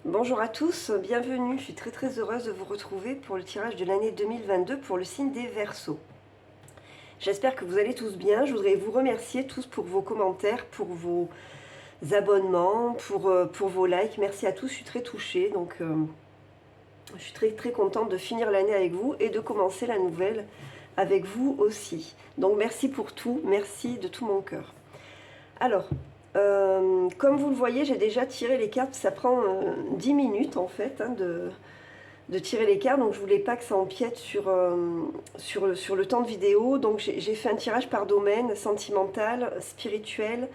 Bonjour à tous, bienvenue. Je suis très heureuse de vous retrouver pour le tirage de l'année 2022 pour le signe des Verseaux. J'espère que vous allez tous bien. Je voudrais vous remercier tous pour vos commentaires, pour vos abonnements, pour vos likes. Merci à tous, je suis très touchée. Je suis très contente de finir l'année avec vous et de commencer la nouvelle avec vous aussi. Donc merci pour tout, merci de tout mon cœur. Alors, comme vous le voyez, j'ai déjà tiré les cartes. Ça prend 10 minutes en fait de tirer les cartes. Donc je voulais pas que ça empiète sur le temps de vidéo. Donc j'ai fait un tirage par domaine: sentimental, spirituel,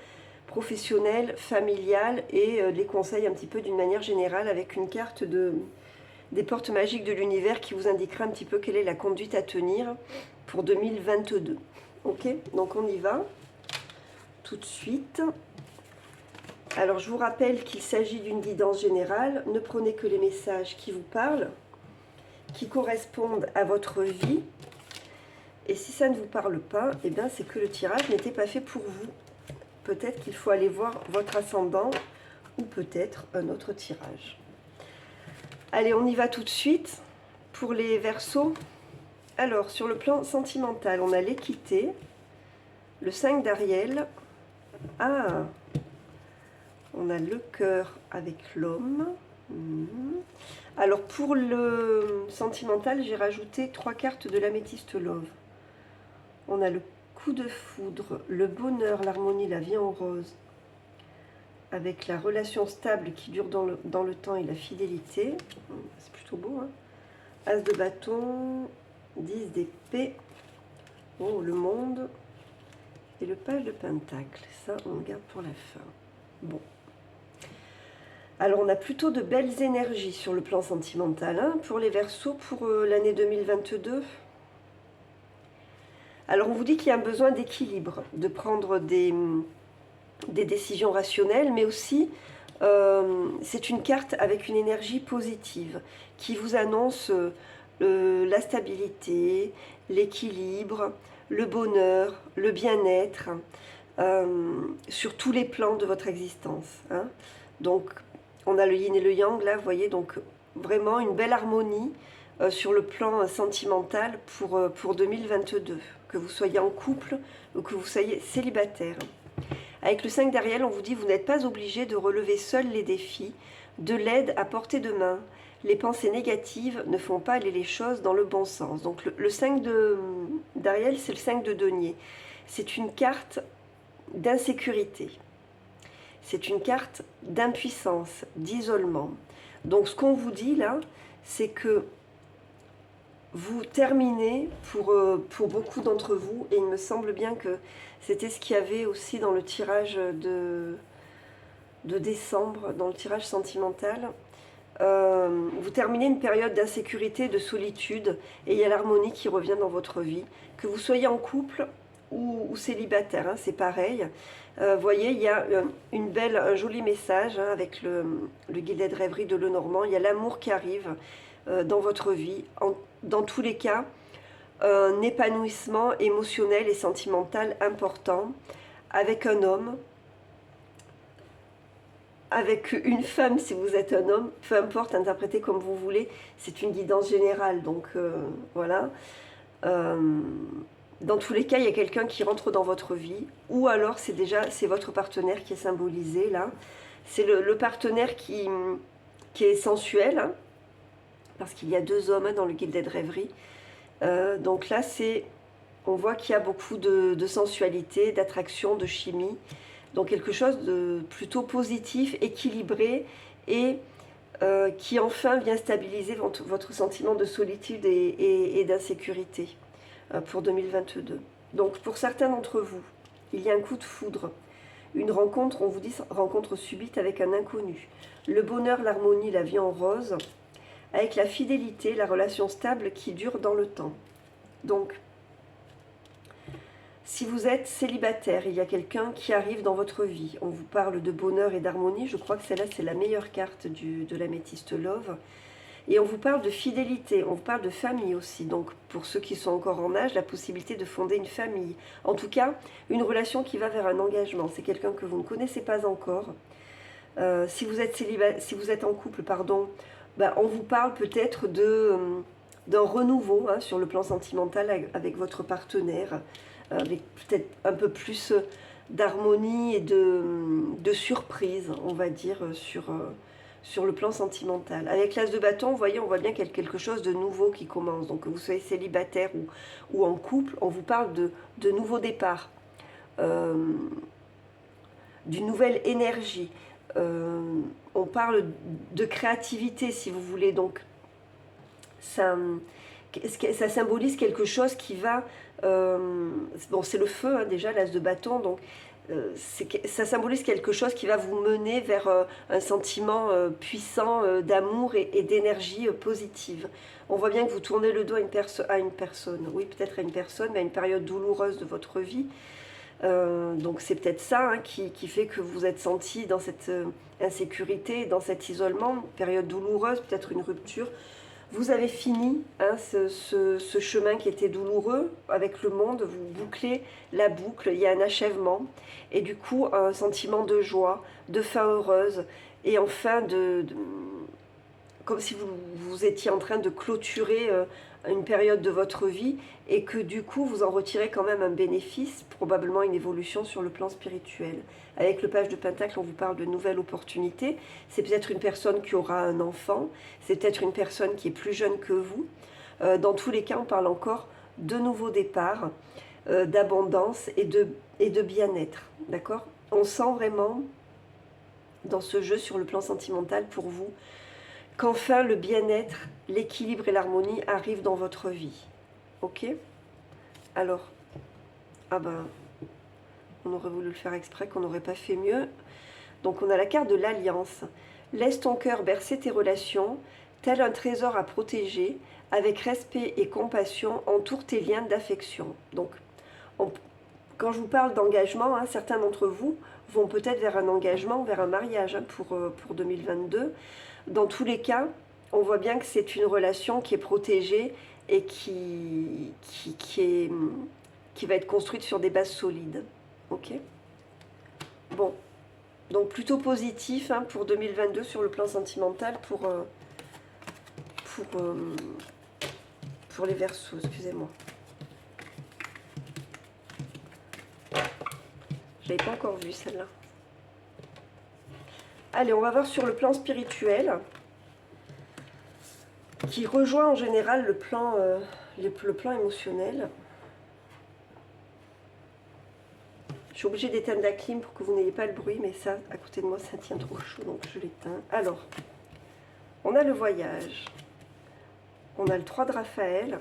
professionnel, familial et les conseils un petit peu d'une manière générale, avec une carte des portes magiques de l'univers qui vous indiquera un petit peu quelle est la conduite à tenir pour 2022. Ok, donc on y va tout de suite. Alors je vous rappelle qu'il s'agit d'une guidance générale. Ne prenez que les messages qui vous parlent, qui correspondent à votre vie. Et si ça ne vous parle pas, eh bien c'est que le tirage n'était pas fait pour vous. Peut-être qu'il faut aller voir votre ascendant ou peut-être un autre tirage. Allez, on y va tout de suite pour les Verseaux. Alors sur le plan sentimental, on a l'équité, le 5 d'Ariel. Ah, on a le cœur avec l'homme. Alors pour le sentimental, j'ai rajouté 3 cartes de l'améthyste love. On a le coup de foudre, le bonheur, l'harmonie, la vie en rose, avec la relation stable qui dure dans le temps et la fidélité. C'est plutôt beau, hein. As de bâton, 10 d'épée, oh, le monde et le page de pentacle. Ça, on le garde pour la fin. Bon. Alors, on a plutôt de belles énergies sur le plan sentimental, hein, pour les Verseaux, pour l'année 2022. Alors, on vous dit qu'il y a un besoin d'équilibre, de prendre des décisions rationnelles, mais aussi, c'est une carte avec une énergie positive qui vous annonce la stabilité, l'équilibre, le bonheur, le bien-être, sur tous les plans de votre existence, hein. Donc, on a le yin et le yang, là, vous voyez, donc vraiment une belle harmonie sur le plan sentimental pour 2022, que vous soyez en couple ou que vous soyez célibataire. Avec le 5 d'Ariel, on vous dit: vous n'êtes pas obligé de relever seul les défis, de l'aide à portée de main. Les pensées négatives ne font pas aller les choses dans le bon sens. Donc le 5 d'Ariel, c'est le 5 de denier. C'est une carte d'insécurité. C'est une carte d'impuissance, d'isolement. Donc ce qu'on vous dit là, c'est que vous terminez pour beaucoup d'entre vous, et il me semble bien que c'était ce qu'il y avait aussi dans le tirage de décembre, dans le tirage sentimental. Vous terminez une période d'insécurité, de solitude, et il y a l'harmonie qui revient dans votre vie. Que vous soyez en couple ou célibataire, hein, c'est pareil. Voyez, il y a un joli message, hein, avec le guide de rêverie de Lenormand. Il y a l'amour qui arrive dans votre vie. Dans tous les cas, un épanouissement émotionnel et sentimental important, avec un homme, avec une femme si vous êtes un homme, peu importe, interprétez comme vous voulez, c'est une guidance générale, donc voilà. Dans tous les cas, il y a quelqu'un qui rentre dans votre vie, ou alors c'est votre partenaire qui est symbolisé là. C'est le partenaire qui est sensuel, hein, parce qu'il y a 2 hommes, hein, dans le guide d'aide rêverie. Donc là, on voit qu'il y a beaucoup de sensualité, d'attraction, de chimie. Donc quelque chose de plutôt positif, équilibré, et qui enfin vient stabiliser votre sentiment de solitude et d'insécurité pour 2022. Donc pour certains d'entre vous, il y a un coup de foudre, une rencontre, on vous dit rencontre subite avec un inconnu. Le bonheur, l'harmonie, la vie en rose, avec la fidélité, la relation stable qui dure dans le temps. Donc, si vous êtes célibataire, il y a quelqu'un qui arrive dans votre vie. On vous parle de bonheur et d'harmonie. Je crois que celle-là, c'est la meilleure carte de l'améthyste love. Et on vous parle de fidélité, on vous parle de famille aussi. Donc, pour ceux qui sont encore en âge, la possibilité de fonder une famille. En tout cas, une relation qui va vers un engagement. C'est quelqu'un que vous ne connaissez pas encore. Si vous êtes si vous êtes en couple, pardon, ben, on vous parle peut-être d'un renouveau hein, sur le plan sentimental avec votre partenaire, avec peut-être un peu plus d'harmonie et de surprise, on va dire, sur le plan sentimental. Avec l'as de bâton, vous voyez, on voit bien qu'il y a quelque chose de nouveau qui commence. Donc que vous soyez célibataire ou en couple, on vous parle de nouveaux départs, d'une nouvelle énergie. On parle de créativité, si vous voulez. Donc ça symbolise quelque chose qui va... bon, c'est le feu, hein, déjà, l'as de bâton, donc ça symbolise quelque chose qui va vous mener vers un sentiment puissant d'amour et d'énergie positive. On voit bien que vous tournez le dos à une personne, oui, peut-être à une personne, mais à une période douloureuse de votre vie. Donc c'est peut-être ça hein, qui fait que vous êtes senti dans cette insécurité, dans cet isolement, période douloureuse, peut-être une rupture. Vous avez fini hein, ce chemin qui était douloureux avec le monde, vous bouclez la boucle, il y a un achèvement et du coup un sentiment de joie, de fin heureuse et enfin comme si vous étiez en train de clôturer une période de votre vie et que du coup vous en retirez quand même un bénéfice, probablement une évolution sur le plan spirituel. Avec le page de Pentacle, on vous parle de nouvelles opportunités. C'est peut-être une personne qui aura un enfant, c'est peut-être une personne qui est plus jeune que vous. Dans tous les cas, on parle encore de nouveaux départs, d'abondance et de bien-être. D'accord ? On sent vraiment dans ce jeu sur le plan sentimental pour vous qu'enfin le bien-être, l'équilibre et l'harmonie arrivent dans votre vie. Ok ? Alors, ah ben, on aurait voulu le faire exprès, qu'on n'aurait pas fait mieux. Donc on a la carte de l'alliance. Laisse ton cœur bercer tes relations, tel un trésor à protéger, avec respect et compassion, entoure tes liens d'affection. Donc, quand je vous parle d'engagement, hein, certains d'entre vous vont peut-être vers un engagement, vers un mariage hein, pour 2022. Dans tous les cas, on voit bien que c'est une relation qui est protégée et qui va être construite sur des bases solides. Ok ? Bon, donc plutôt positif hein, pour 2022 sur le plan sentimental pour les Verseaux, excusez-moi. Je l'avais pas encore vue celle-là. Allez, on va voir sur le plan spirituel, qui rejoint en général le plan émotionnel. Je suis obligée d'éteindre la clim pour que vous n'ayez pas le bruit, mais ça, à côté de moi, ça tient trop chaud, donc je l'éteins. Alors, on a le voyage, on a le 3 de Raphaël,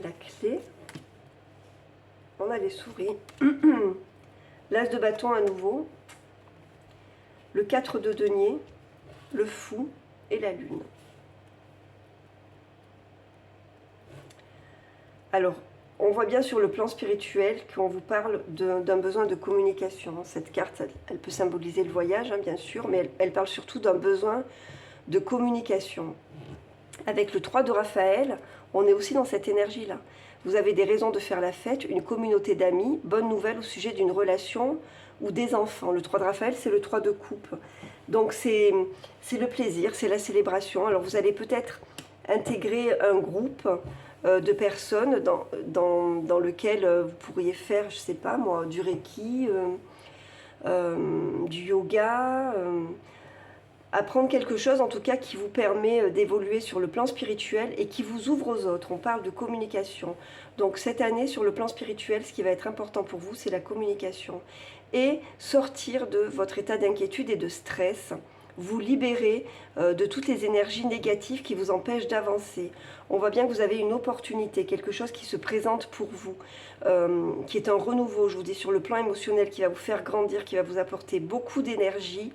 la clé, on a les souris, l'as de bâton à nouveau, le 4 de denier, le fou et la lune. Alors, on voit bien sur le plan spirituel qu'on vous parle d'un besoin de communication. Cette carte, elle peut symboliser le voyage, hein, bien sûr, mais elle parle surtout d'un besoin de communication. Avec le 3 de Raphaël, on est aussi dans cette énergie-là. Vous avez des raisons de faire la fête, une communauté d'amis, bonne nouvelle au sujet d'une relation ou des enfants. Le 3 de Raphaël, c'est le 3 de coupe. Donc c'est le plaisir, c'est la célébration. Alors vous allez peut-être intégrer un groupe de personnes dans lequel vous pourriez faire, je ne sais pas moi, du reiki, du yoga, apprendre quelque chose en tout cas qui vous permet d'évoluer sur le plan spirituel et qui vous ouvre aux autres. On parle de communication. Donc cette année sur le plan spirituel, ce qui va être important pour vous, c'est la communication. Et sortir de votre état d'inquiétude et de stress, vous libérer de toutes les énergies négatives qui vous empêchent d'avancer. On voit bien que vous avez une opportunité, quelque chose qui se présente pour vous, qui est un renouveau, je vous dis, sur le plan émotionnel, qui va vous faire grandir, qui va vous apporter beaucoup d'énergie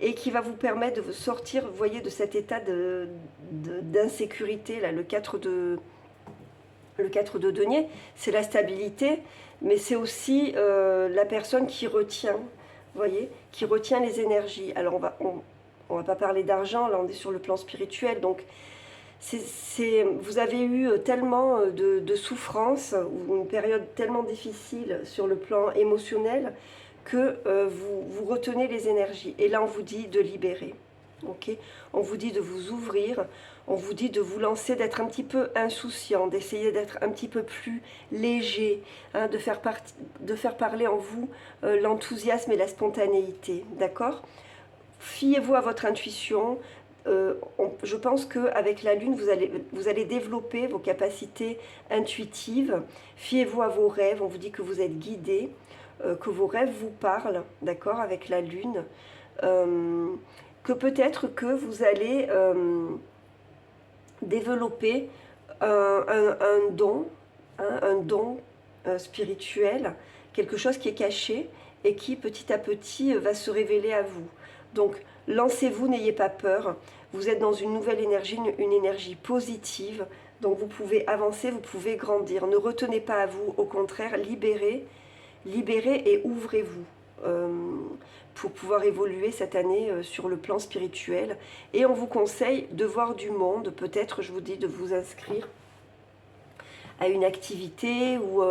et qui va vous permettre de vous sortir, vous voyez, de cet état d'insécurité, là, le 4 de denier, c'est la stabilité, mais c'est aussi la personne qui retient, vous voyez, qui retient les énergies. Alors on va pas parler d'argent, là on est sur le plan spirituel, donc vous avez eu tellement de souffrances ou une période tellement difficile sur le plan émotionnel que vous retenez les énergies. Et là, on vous dit de libérer. Okay, on vous dit de vous ouvrir, on vous dit de vous lancer, d'être un petit peu insouciant, d'essayer d'être un petit peu plus léger, hein, de faire parler en vous l'enthousiasme et la spontanéité, d'accord? Fiez-vous à votre intuition. Je pense qu'avec la Lune, vous allez développer vos capacités intuitives. Fiez-vous à vos rêves, on vous dit que vous êtes guidé, que vos rêves vous parlent, d'accord, avec la Lune. Que peut-être que vous allez développer un don, hein, un don spirituel, quelque chose qui est caché et qui petit à petit va se révéler à vous. Donc lancez-vous, n'ayez pas peur, vous êtes dans une nouvelle énergie, une énergie positive, donc vous pouvez avancer, vous pouvez grandir, ne retenez pas à vous, au contraire, libérez et ouvrez-vous. Pour pouvoir évoluer cette année sur le plan spirituel. Et on vous conseille de voir du monde, peut-être je vous dis de vous inscrire à une activité ou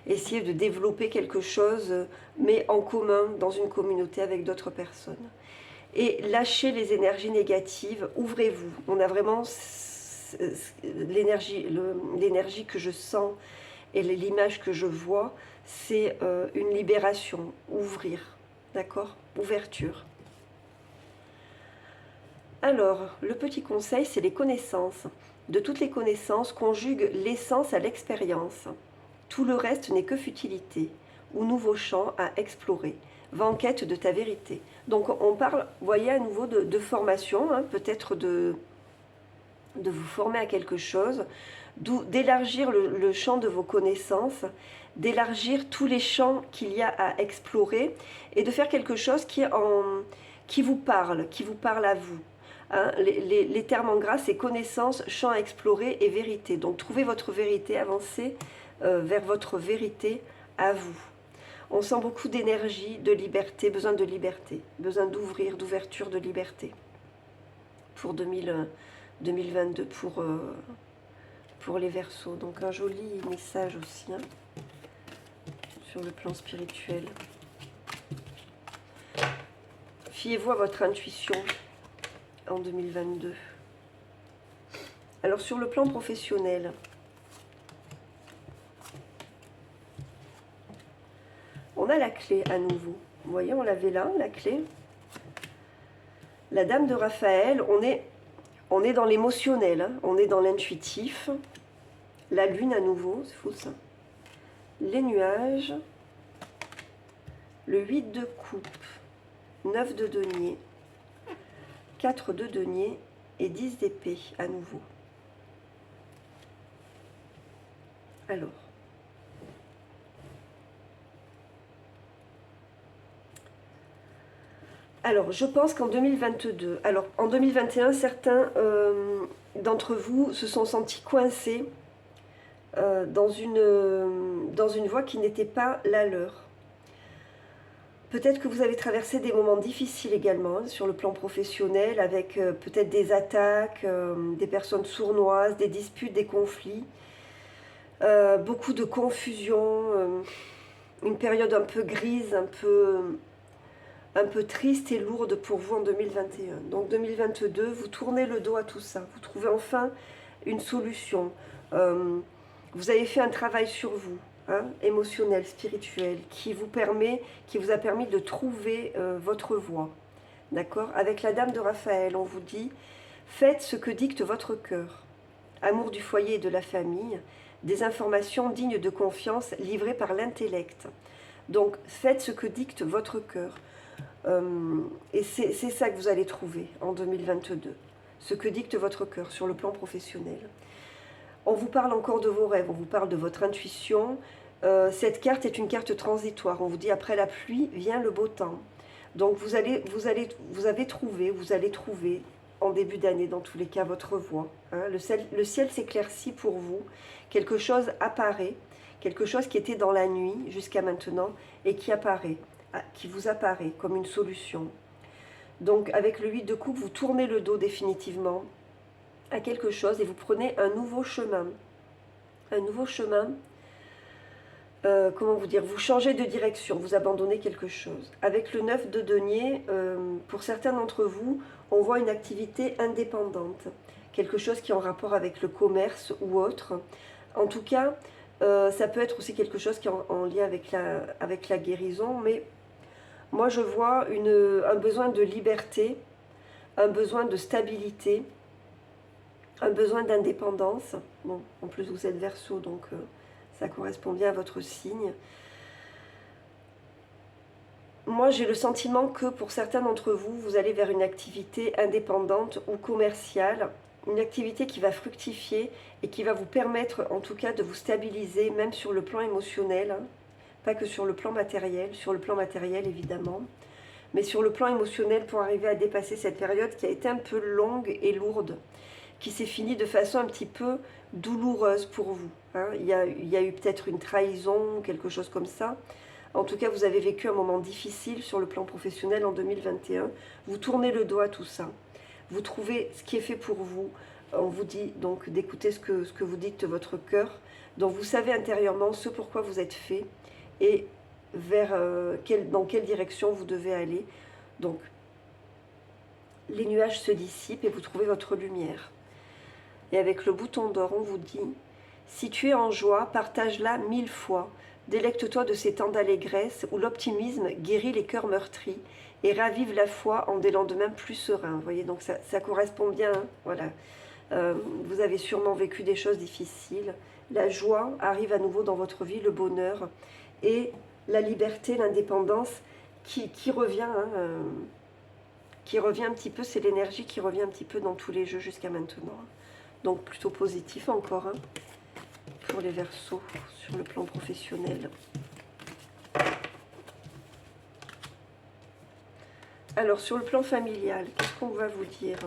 essayer de développer quelque chose, mais en commun, dans une communauté avec d'autres personnes. Et lâchez les énergies négatives, ouvrez-vous. On a vraiment l'énergie que je sens et l'image que je vois, c'est une libération, ouvrir. D'accord? Ouverture. Alors, le petit conseil, c'est les connaissances. De toutes les connaissances, conjugue l'essence à l'expérience. Tout le reste n'est que futilité, ou nouveau champ à explorer. Va en quête de ta vérité. Donc, on parle, vous voyez, à nouveau de formation, hein, peut-être de vous former à quelque chose, d'élargir le champ de vos connaissances, d'élargir tous les champs qu'il y a à explorer et de faire quelque chose qui vous parle à vous. Hein, les termes en gras, c'est connaissance, champ à explorer et vérité. Donc trouvez votre vérité, avancez vers votre vérité à vous. On sent beaucoup d'énergie, de liberté, besoin besoin d'ouvrir, d'ouverture, de liberté pour 2022, pour les Verseaux. Donc un joli message aussi, hein, sur le plan spirituel. Fiez-vous à votre intuition en 2022. Alors sur le plan professionnel, on a la clé à nouveau. Vous voyez, on l'avait là, la clé. La dame de Raphaël, on est dans l'émotionnel, hein, on est dans l'intuitif. La lune à nouveau, c'est fou ça. Les nuages, le 8 de coupe, 9 de denier, 4 de denier et 10 d'épée à nouveau. Alors, je pense qu'en 2022, alors en 2021, certains d'entre vous se sont sentis coincés dans une voie qui n'était pas la leur. Peut-être que vous avez traversé des moments difficiles également, hein, sur le plan professionnel, avec peut-être des attaques, des personnes sournoises, des disputes, des conflits, beaucoup de confusion, une période un peu grise, un peu triste et lourde pour vous en 2021. Donc 2022, vous tournez le dos à tout ça, vous trouvez enfin une solution. Vous avez fait un travail sur vous, hein, émotionnel, spirituel, qui vous a permis de trouver votre voie. D'accord? Avec la dame de Raphaël, on vous dit, faites ce que dicte votre cœur. Amour du foyer et de la famille, des informations dignes de confiance livrées par l'intellect. Donc, faites ce que dicte votre cœur. Et c'est ça que vous allez trouver en 2022. Ce que dicte votre cœur sur le plan professionnel. On vous parle encore de vos rêves, on vous parle de votre intuition. Cette carte est une carte transitoire. On vous dit après la pluie vient le beau temps. Donc vous allez trouver en début d'année, dans tous les cas, votre voie. Hein. Le ciel s'éclaircit pour vous. Quelque chose apparaît, quelque chose qui était dans la nuit jusqu'à maintenant et qui vous apparaît comme une solution. Donc avec le 8 de coupe, vous tournez le dos définitivement à quelque chose et vous prenez un nouveau chemin. Un nouveau chemin comment vous dire, vous changez de direction, vous abandonnez quelque chose. Avec le 9 de denier, pour certains d'entre vous, on voit une activité indépendante, quelque chose qui est en rapport avec le commerce ou autre. En tout cas, ça peut être aussi quelque chose qui est en lien avec la guérison, mais moi je vois un besoin de liberté, un besoin de stabilité, un besoin d'indépendance. Bon, en plus vous êtes Verseau, donc ça correspond bien à votre signe. Moi, j'ai le sentiment que pour certains d'entre vous, vous allez vers une activité indépendante ou commerciale, une activité qui va fructifier et qui va vous permettre en tout cas de vous stabiliser, même sur le plan émotionnel, hein. Pas que sur le plan matériel évidemment, mais sur le plan émotionnel pour arriver à dépasser cette période qui a été un peu longue et lourde, qui s'est finie de façon un petit peu douloureuse pour vous, hein. Il y a eu peut-être une trahison, quelque chose comme ça. En tout cas, vous avez vécu un moment difficile sur le plan professionnel en 2021. Vous tournez le dos à tout ça. Vous trouvez ce qui est fait pour vous. On vous dit donc d'écouter ce que vous dicte votre cœur. Donc vous savez intérieurement ce pourquoi vous êtes fait et dans quelle direction vous devez aller. Donc les nuages se dissipent et vous trouvez votre lumière. Et avec le bouton d'or, on vous dit, si tu es en joie, partage-la 1000 fois. Délecte-toi de ces temps d'allégresse où l'optimisme guérit les cœurs meurtris et ravive la foi en des lendemains plus sereins. Vous voyez, donc ça correspond bien, hein, voilà. Vous avez sûrement vécu des choses difficiles. La joie arrive à nouveau dans votre vie, le bonheur et la liberté, l'indépendance qui revient, hein, qui revient un petit peu, c'est l'énergie qui revient un petit peu dans tous les jeux jusqu'à maintenant. Donc plutôt positif encore, hein, pour les Verseaux sur le plan professionnel. Alors sur le plan familial, qu'est-ce qu'on va vous dire?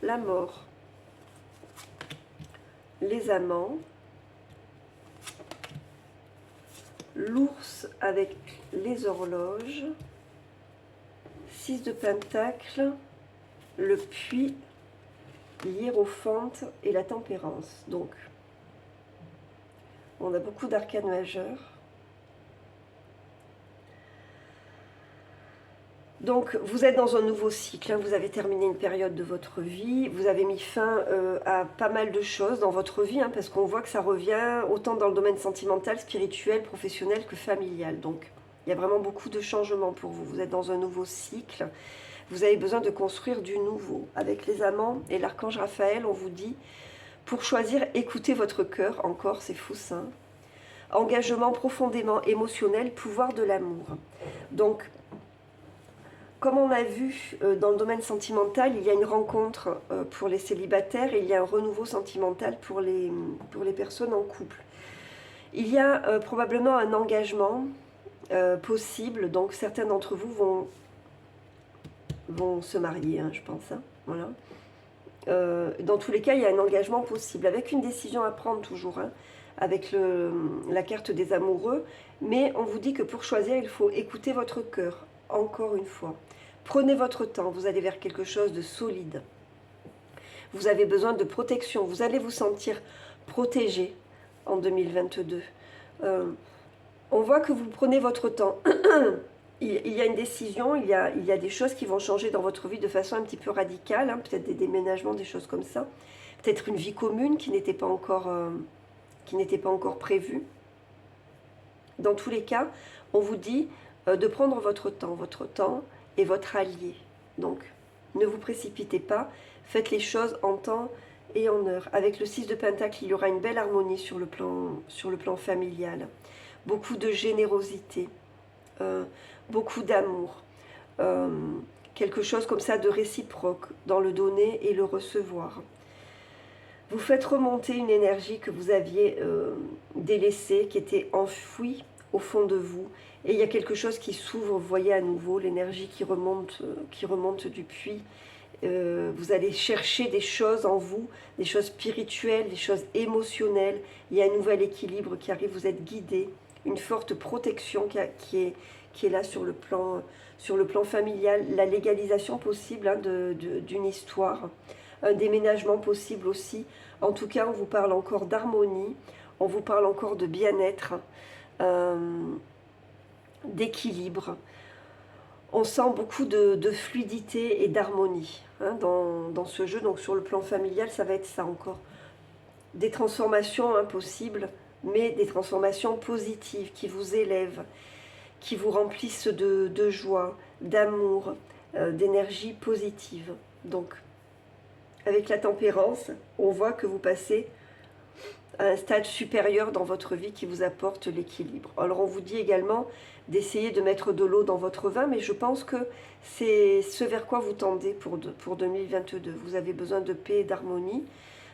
La mort, les amants, l'ours avec les horloges, 6 de Pentacles, le puits, l'hiérophante et la tempérance. Donc, on a beaucoup d'arcanes majeurs. Donc, vous êtes dans un nouveau cycle, hein. Vous avez terminé une période de votre vie, vous avez mis fin à pas mal de choses dans votre vie, hein, parce qu'on voit que ça revient autant dans le domaine sentimental, spirituel, professionnel que familial. Donc, il y a vraiment beaucoup de changements pour vous. Vous êtes dans un nouveau cycle. Vous avez besoin de construire du nouveau. Avec les amants et l'archange Raphaël, on vous dit, pour choisir, écoutez votre cœur, encore, c'est fou ça. Engagement profondément émotionnel, pouvoir de l'amour. Donc, comme on a vu dans le domaine sentimental, il y a une rencontre pour les célibataires et il y a un renouveau sentimental pour les personnes en couple. Il y a probablement un engagement possible, donc certains d'entre vous vont se marier, hein, je pense. Hein, voilà. Dans tous les cas, il y a un engagement possible, avec une décision à prendre toujours, hein, avec la carte des amoureux, mais on vous dit que pour choisir, il faut écouter votre cœur, encore une fois. Prenez votre temps, vous allez vers quelque chose de solide. Vous avez besoin de protection, vous allez vous sentir protégé en 2022. On voit que vous prenez votre temps. Il y a une décision, il y a des choses qui vont changer dans votre vie de façon un petit peu radicale, hein, peut-être des déménagements, des choses comme ça. Peut-être une vie commune qui n'était pas encore prévue. Dans tous les cas, on vous dit de prendre votre temps est votre allié. Donc, ne vous précipitez pas, faites les choses en temps et en heure. Avec le 6 de Pentacle, il y aura une belle harmonie sur le plan familial. Beaucoup de générosité, beaucoup d'amour, quelque chose comme ça de réciproque dans le donner et le recevoir. Vous faites remonter une énergie que vous aviez délaissée, qui était enfouie au fond de vous. Et il y a quelque chose qui s'ouvre, vous voyez à nouveau l'énergie qui remonte du puits. Vous allez chercher des choses en vous, des choses spirituelles, des choses émotionnelles. Il y a un nouvel équilibre qui arrive, vous êtes guidé, une forte protection qui est là sur le plan familial, la légalisation possible, hein, d'une histoire, un déménagement possible aussi. En tout cas, on vous parle encore d'harmonie, on vous parle encore de bien-être, d'équilibre. On sent beaucoup de fluidité et d'harmonie hein, dans ce jeu. Donc sur le plan familial, ça va être ça encore. Des transformations impossibles, mais des transformations positives qui vous élèvent, qui vous remplissent de joie, d'amour, d'énergie positive. Donc, avec la tempérance, on voit que vous passez à un stade supérieur dans votre vie qui vous apporte l'équilibre. Alors, on vous dit également d'essayer de mettre de l'eau dans votre vin, mais je pense que c'est ce vers quoi vous tendez pour 2022. Vous avez besoin de paix et d'harmonie.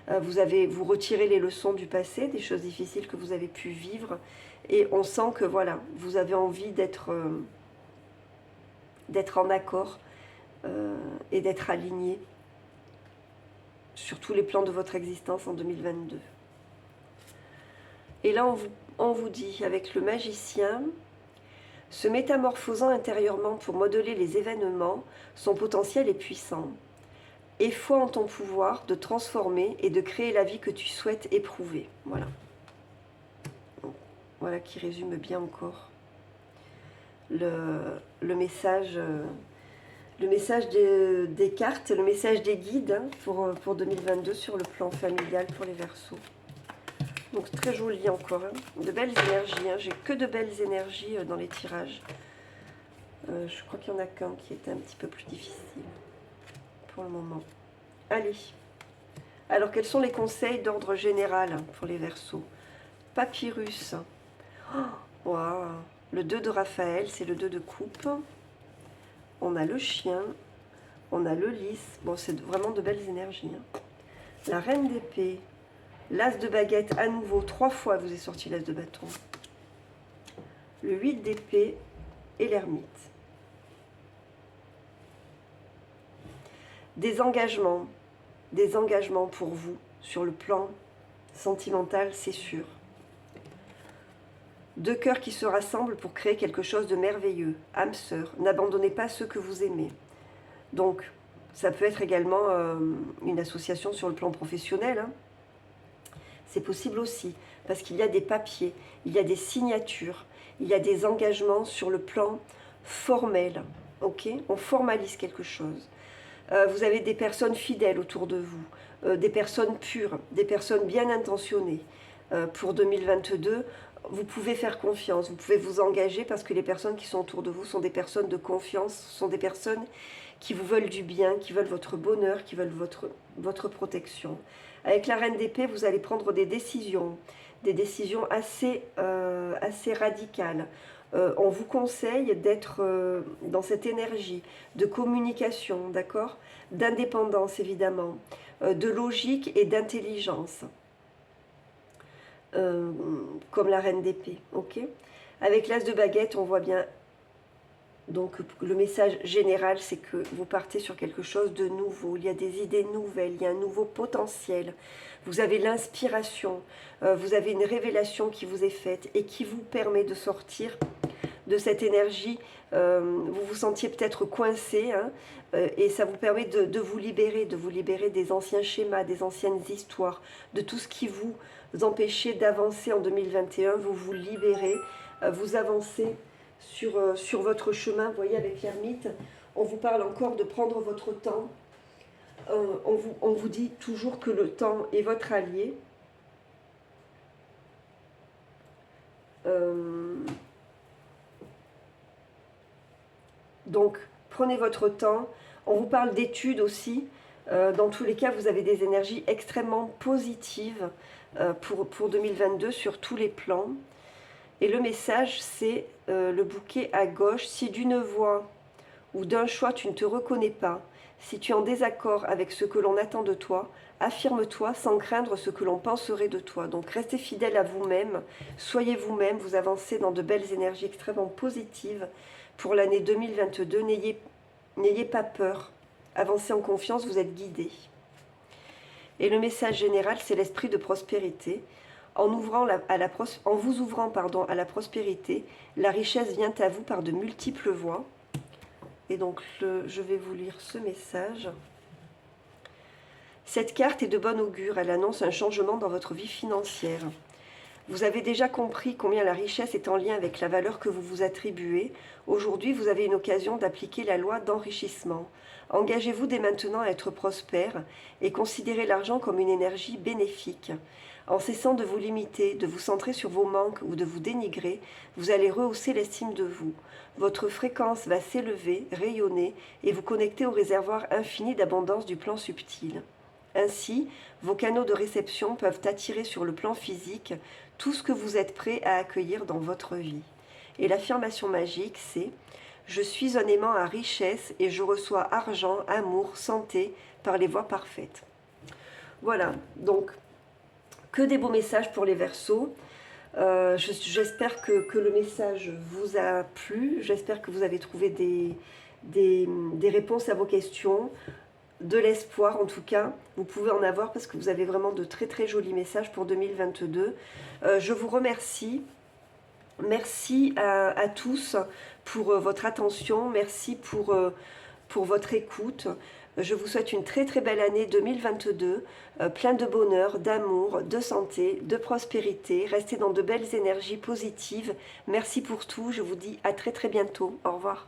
Vous retirez les leçons du passé, des choses difficiles que vous avez pu vivre, et on sent que voilà, vous avez envie d'être en accord et d'être aligné sur tous les plans de votre existence en 2022. Et là, on vous dit, avec le magicien, se métamorphosant intérieurement pour modeler les événements, son potentiel est puissant. Aie foi en ton pouvoir de transformer et de créer la vie que tu souhaites éprouver. Voilà. Voilà qui résume bien encore le message des cartes, le message des guides hein, pour 2022 sur le plan familial pour les Verseaux. Donc très joli encore, hein. De belles énergies, hein. J'ai que de belles énergies dans les tirages. Je crois qu'il n'y en a qu'un qui était un petit peu plus difficile pour le moment. Allez, alors quels sont les conseils d'ordre général pour les Verseaux? Papyrus, oh, wow. Le 2 de Raphaël, c'est le 2 de coupe. On a le chien, on a le lys, bon c'est vraiment de belles énergies. Hein. La reine d'épée, l'as de baguette à nouveau, 3 fois vous est sorti l'as de bâton. Le 8 d'épée et l'ermite. Des engagements pour vous sur le plan sentimental, c'est sûr. 2 cœurs qui se rassemblent pour créer quelque chose de merveilleux. Âme sœur, n'abandonnez pas ceux que vous aimez. Donc, ça peut être également une association sur le plan professionnel. Hein. C'est possible aussi, parce qu'il y a des papiers, il y a des signatures, il y a des engagements sur le plan formel. Ok ? On formalise quelque chose. Vous avez des personnes fidèles autour de vous, des personnes pures, des personnes bien intentionnées. Pour 2022, vous pouvez faire confiance, vous pouvez vous engager parce que les personnes qui sont autour de vous sont des personnes de confiance, sont des personnes qui vous veulent du bien, qui veulent votre bonheur, qui veulent votre protection. Avec la reine d'épée, vous allez prendre des décisions assez radicales. On vous conseille d'être dans cette énergie de communication, d'accord, d'indépendance évidemment, de logique et d'intelligence. Comme la reine d'épée, ok. Avec l'as de baguette, on voit bien, donc le message général, c'est que vous partez sur quelque chose de nouveau, il y a des idées nouvelles, il y a un nouveau potentiel, vous avez l'inspiration, vous avez une révélation qui vous est faite et qui vous permet de sortir de cette énergie, vous vous sentiez peut-être coincé, hein, et ça vous permet de vous libérer des anciens schémas, des anciennes histoires, de tout ce qui vous empêchait d'avancer en 2021, vous vous libérez, vous avancez sur votre chemin. Vous voyez, avec l'ermite, on vous parle encore de prendre votre temps, on vous dit toujours que le temps est votre allié. Donc, prenez votre temps. On vous parle d'études aussi. Dans tous les cas, vous avez des énergies extrêmement positives pour 2022 sur tous les plans. Et le message, c'est le bouquet à gauche. Si d'une voix ou d'un choix, tu ne te reconnais pas, si tu es en désaccord avec ce que l'on attend de toi, affirme-toi sans craindre ce que l'on penserait de toi. Donc, restez fidèle à vous-même. Soyez vous-même. Vous avancez dans de belles énergies extrêmement positives. Pour l'année 2022, n'ayez pas peur, avancez en confiance, vous êtes guidés. Et le message général, c'est l'esprit de prospérité. En vous ouvrant à la prospérité, la richesse vient à vous par de multiples voies. Et donc, je vais vous lire ce message. Cette carte est de bon augure, elle annonce un changement dans votre vie financière. Vous avez déjà compris combien la richesse est en lien avec la valeur que vous vous attribuez. Aujourd'hui, vous avez une occasion d'appliquer la loi d'enrichissement. Engagez-vous dès maintenant à être prospère et considérez l'argent comme une énergie bénéfique. En cessant de vous limiter, de vous centrer sur vos manques ou de vous dénigrer, vous allez rehausser l'estime de vous. Votre fréquence va s'élever, rayonner et vous connecter au réservoir infini d'abondance du plan subtil. Ainsi, vos canaux de réception peuvent attirer sur le plan physique tout ce que vous êtes prêt à accueillir dans votre vie. Et l'affirmation magique, c'est « Je suis un aimant à richesse et je reçois argent, amour, santé par les voies parfaites. » Voilà, donc que des beaux messages pour les Verseaux. J'espère que le message vous a plu. J'espère que vous avez trouvé des réponses à vos questions. De l'espoir en tout cas, vous pouvez en avoir parce que vous avez vraiment de très très jolis messages pour 2022. Je vous remercie. Merci à tous pour votre attention. Merci pour votre écoute. Je vous souhaite une très très belle année 2022, plein de bonheur, d'amour, de santé, de prospérité. Restez dans de belles énergies positives. Merci pour tout. Je vous dis à très très bientôt. Au revoir.